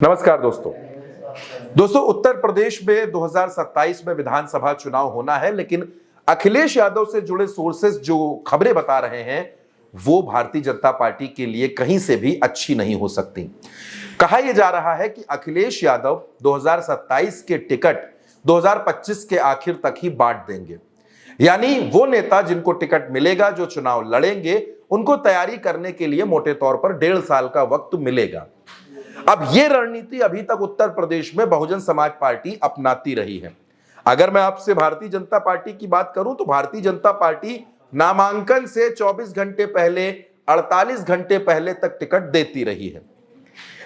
नमस्कार दोस्तों उत्तर प्रदेश में 2027 में विधानसभा चुनाव होना है, लेकिन अखिलेश यादव से जुड़े सोर्सेस जो खबरें बता रहे हैं वो भारतीय जनता पार्टी के लिए कहीं से भी अच्छी नहीं हो सकती। कहा यह जा रहा है कि अखिलेश यादव 2027 के टिकट 2025 के आखिर तक ही बांट देंगे, यानी वो नेता जिनको टिकट मिलेगा, जो चुनाव लड़ेंगे, उनको तैयारी करने के लिए मोटे तौर पर 1.5 साल का वक्त मिलेगा। अब यह रणनीति अभी तक उत्तर प्रदेश में बहुजन समाज पार्टी अपनाती रही है। अगर मैं आपसे भारतीय जनता पार्टी की बात करूं तो भारतीय जनता पार्टी नामांकन से 24 घंटे पहले, 48 घंटे पहले तक टिकट देती रही है।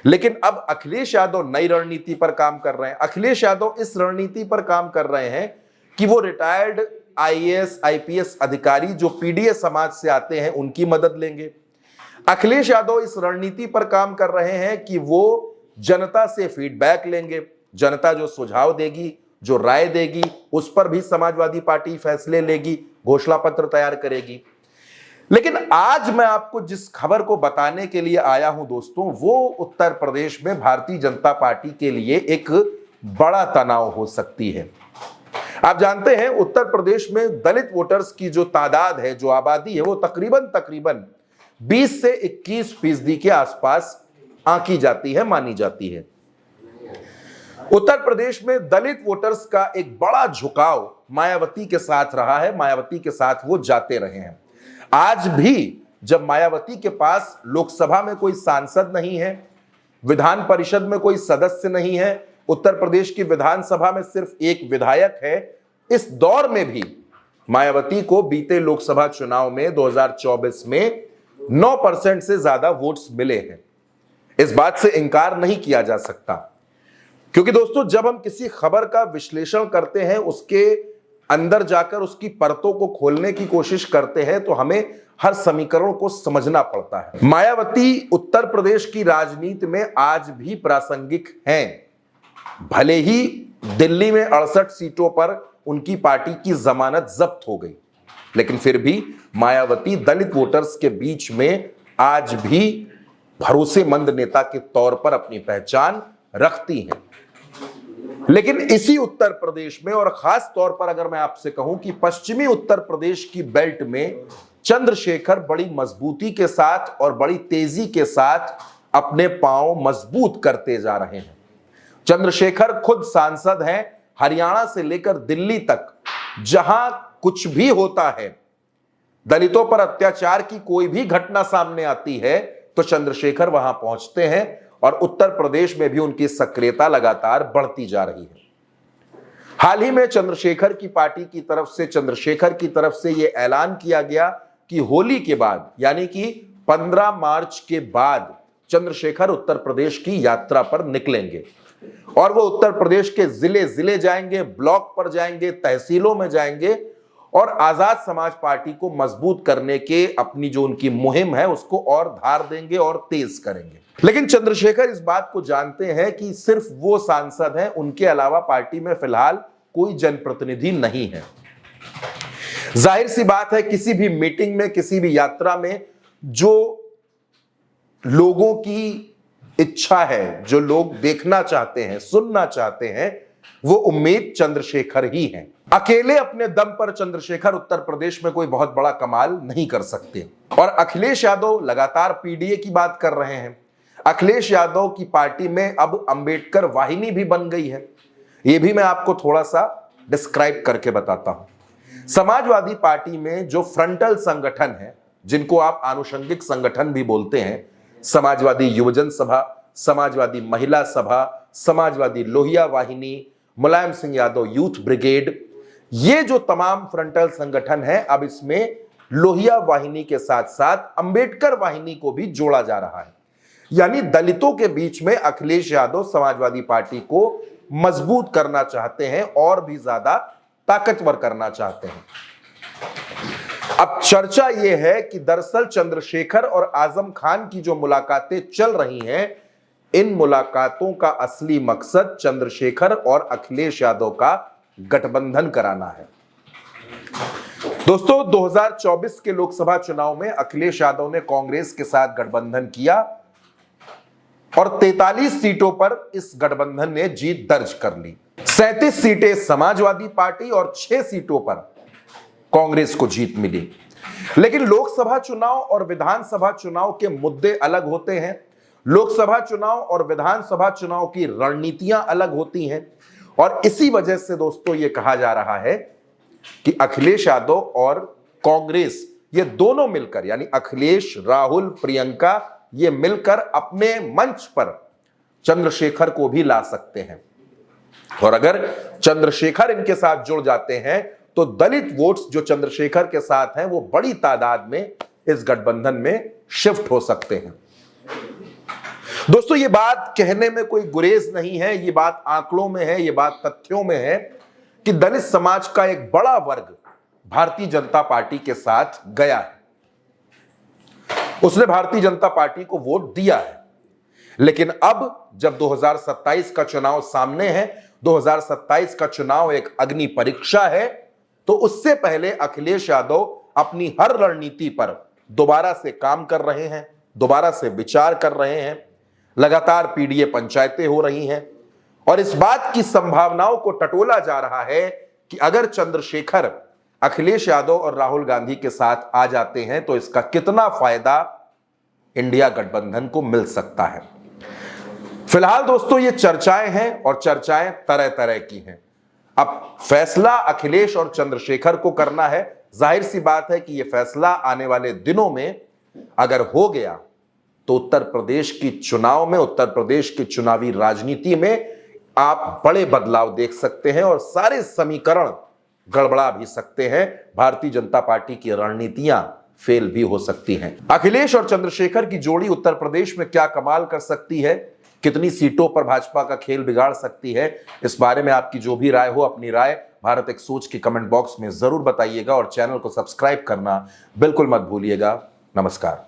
लेकिन अब अखिलेश यादव नई रणनीति पर काम कर रहे हैं। अखिलेश यादव इस रणनीति पर काम कर रहे हैं कि वो रिटायर्ड आईएएस आईपीएस अधिकारी जो पीडीए समाज से आते हैं उनकी मदद लेंगे। अखिलेश यादव इस रणनीति पर काम कर रहे हैं कि वो जनता से फीडबैक लेंगे, जनता जो सुझाव देगी, जो राय देगी, उस पर भी समाजवादी पार्टी फैसले लेगी, घोषणा पत्र तैयार करेगी। लेकिन आज मैं आपको जिस खबर को बताने के लिए आया हूं दोस्तों, वो उत्तर प्रदेश में भारतीय जनता पार्टी के लिए एक बड़ा तनाव हो सकती है। आप जानते हैं उत्तर प्रदेश में दलित वोटर्स की जो तादाद है, जो आबादी है, वो तकरीबन 20 से 21% के आसपास आंकी जाती है, मानी जाती है। उत्तर प्रदेश में दलित वोटर्स का एक बड़ा झुकाव मायावती के साथ रहा है, मायावती के साथ वो जाते रहे हैं। आज भी जब मायावती के पास लोकसभा में कोई सांसद नहीं है, विधान परिषद में कोई सदस्य नहीं है, उत्तर प्रदेश की विधानसभा में सिर्फ एक विधायक है, इस दौर में भी मायावती को बीते लोकसभा चुनाव में 2024 में 9% से ज्यादा वोट्स मिले हैं। इस बात से इंकार नहीं किया जा सकता, क्योंकि दोस्तों जब हम किसी खबर का विश्लेषण करते हैं, उसके अंदर जाकर उसकी परतों को खोलने की कोशिश करते हैं, तो हमें हर समीकरण को समझना पड़ता है। मायावती उत्तर प्रदेश की राजनीति में आज भी प्रासंगिक हैं। भले ही दिल्ली में 68 सीटों पर उनकी पार्टी की जमानत जब्त हो गई, लेकिन फिर भी मायावती दलित वोटर्स के बीच में आज भी भरोसेमंद नेता के तौर पर अपनी पहचान रखती हैं। लेकिन इसी उत्तर प्रदेश में, और खास तौर पर अगर मैं आपसे कहूं कि पश्चिमी उत्तर प्रदेश की बेल्ट में चंद्रशेखर बड़ी मजबूती के साथ और बड़ी तेजी के साथ अपने पांव मजबूत करते जा रहे हैं। चंद्रशेखर खुद सांसद हैं। हरियाणा से लेकर दिल्ली तक जहां कुछ भी होता है, दलितों पर अत्याचार की कोई भी घटना सामने आती है, तो चंद्रशेखर वहां पहुंचते हैं, और उत्तर प्रदेश में भी उनकी सक्रियता लगातार बढ़ती जा रही है। हाल ही में चंद्रशेखर की पार्टी की तरफ से, चंद्रशेखर की तरफ से यह ऐलान किया गया कि होली के बाद, यानी कि 15 मार्च के बाद चंद्रशेखर उत्तर प्रदेश की यात्रा पर निकलेंगे, और वो उत्तर प्रदेश के जिले जाएंगे, ब्लॉक पर जाएंगे, तहसीलों में जाएंगे, और आजाद समाज पार्टी को मजबूत करने के अपनी जो उनकी मुहिम है उसको और धार देंगे और तेज करेंगे। लेकिन चंद्रशेखर इस बात को जानते हैं कि सिर्फ वो सांसद हैं, उनके अलावा पार्टी में फिलहाल कोई जनप्रतिनिधि नहीं है। जाहिर सी बात है, किसी भी मीटिंग में, किसी भी यात्रा में जो लोगों की इच्छा है, जो लोग देखना चाहते हैं, सुनना चाहते हैं, वो उम्मीद चंद्रशेखर ही है। अकेले अपने दम पर चंद्रशेखर उत्तर प्रदेश में कोई बहुत बड़ा कमाल नहीं कर सकते। और अखिलेश यादव लगातार पीडीए की बात कर रहे हैं। अखिलेश यादव की पार्टी में अब अंबेडकर वाहिनी भी बन गई है। यह भी मैं आपको थोड़ा सा डिस्क्राइब करके बताता हूं। समाजवादी पार्टी में जो फ्रंटल संगठन है, जिनको आप आनुषंगिक संगठन भी बोलते हैं, समाजवादी युवजन सभा, समाजवादी महिला सभा, समाजवादी लोहिया वाहिनी, मुलायम सिंह यादव यूथ ब्रिगेड, ये जो तमाम फ्रंटल संगठन है, अब इसमें लोहिया वाहिनी के साथ साथ अंबेडकर वाहिनी को भी जोड़ा जा रहा है। यानी दलितों के बीच में अखिलेश यादव समाजवादी पार्टी को मजबूत करना चाहते हैं और भी ज्यादा ताकतवर करना चाहते हैं। अब चर्चा यह है कि दरअसल चंद्रशेखर और आजम खान की जो मुलाकातें चल रही हैं, इन मुलाकातों का असली मकसद चंद्रशेखर और अखिलेश यादव का गठबंधन कराना है। दोस्तों 2024 के लोकसभा चुनाव में अखिलेश यादव ने कांग्रेस के साथ गठबंधन किया, और 43 सीटों पर इस गठबंधन ने जीत दर्ज कर ली। 37 सीटें समाजवादी पार्टी और 6 सीटों पर कांग्रेस को जीत मिली। लेकिन लोकसभा चुनाव और विधानसभा चुनाव के मुद्दे अलग होते हैं। लोकसभा चुनाव और विधानसभा चुनाव की रणनीतियां अलग होती हैं और इसी वजह से दोस्तों यह कहा जा रहा है कि अखिलेश यादव और कांग्रेस ये दोनों मिलकर, यानी अखिलेश, राहुल, प्रियंका, ये मिलकर अपने मंच पर चंद्रशेखर को भी ला सकते हैं। और अगर चंद्रशेखर इनके साथ जुड़ जाते हैं तो दलित वोट्स जो चंद्रशेखर के साथ हैं वो बड़ी तादाद में इस गठबंधन में शिफ्ट हो सकते हैं। दोस्तों ये बात कहने में कोई गुरेज नहीं है, ये बात आंकड़ों में है, ये बात तथ्यों में है कि दलित समाज का एक बड़ा वर्ग भारतीय जनता पार्टी के साथ गया है। उसने भारतीय जनता पार्टी को वोट दिया है। लेकिन अब जब 2027 का चुनाव सामने है, 2027 का चुनाव एक अग्नि परीक्षा है, तो उससे पहले अखिलेश यादव अपनी हर रणनीति पर दोबारा से काम कर रहे हैं, दोबारा से विचार कर रहे हैं। लगातार पीडीए पंचायतें हो रही हैं और इस बात की संभावनाओं को टटोला जा रहा है कि अगर चंद्रशेखर अखिलेश यादव और राहुल गांधी के साथ आ जाते हैं तो इसका कितना फायदा इंडिया गठबंधन को मिल सकता है। फिलहाल दोस्तों ये चर्चाएं हैं और चर्चाएं तरह तरह की हैं। अब फैसला अखिलेश और चंद्रशेखर को करना है। जाहिर सी बात है कि यह फैसला आने वाले दिनों में अगर हो गया तो उत्तर प्रदेश की चुनाव में, उत्तर प्रदेश की चुनावी राजनीति में आप बड़े बदलाव देख सकते हैं और सारे समीकरण गड़बड़ा भी सकते हैं। भारतीय जनता पार्टी की रणनीतियां फेल भी हो सकती हैं। अखिलेश और चंद्रशेखर की जोड़ी उत्तर प्रदेश में क्या कमाल कर सकती है, कितनी सीटों पर भाजपा का खेल बिगाड़ सकती है, इस बारे में आपकी जो भी राय हो, अपनी राय भारत एक सोच की कमेंट बॉक्स में जरूर बताइएगा और चैनल को सब्सक्राइब करना बिल्कुल मत भूलिएगा। नमस्कार।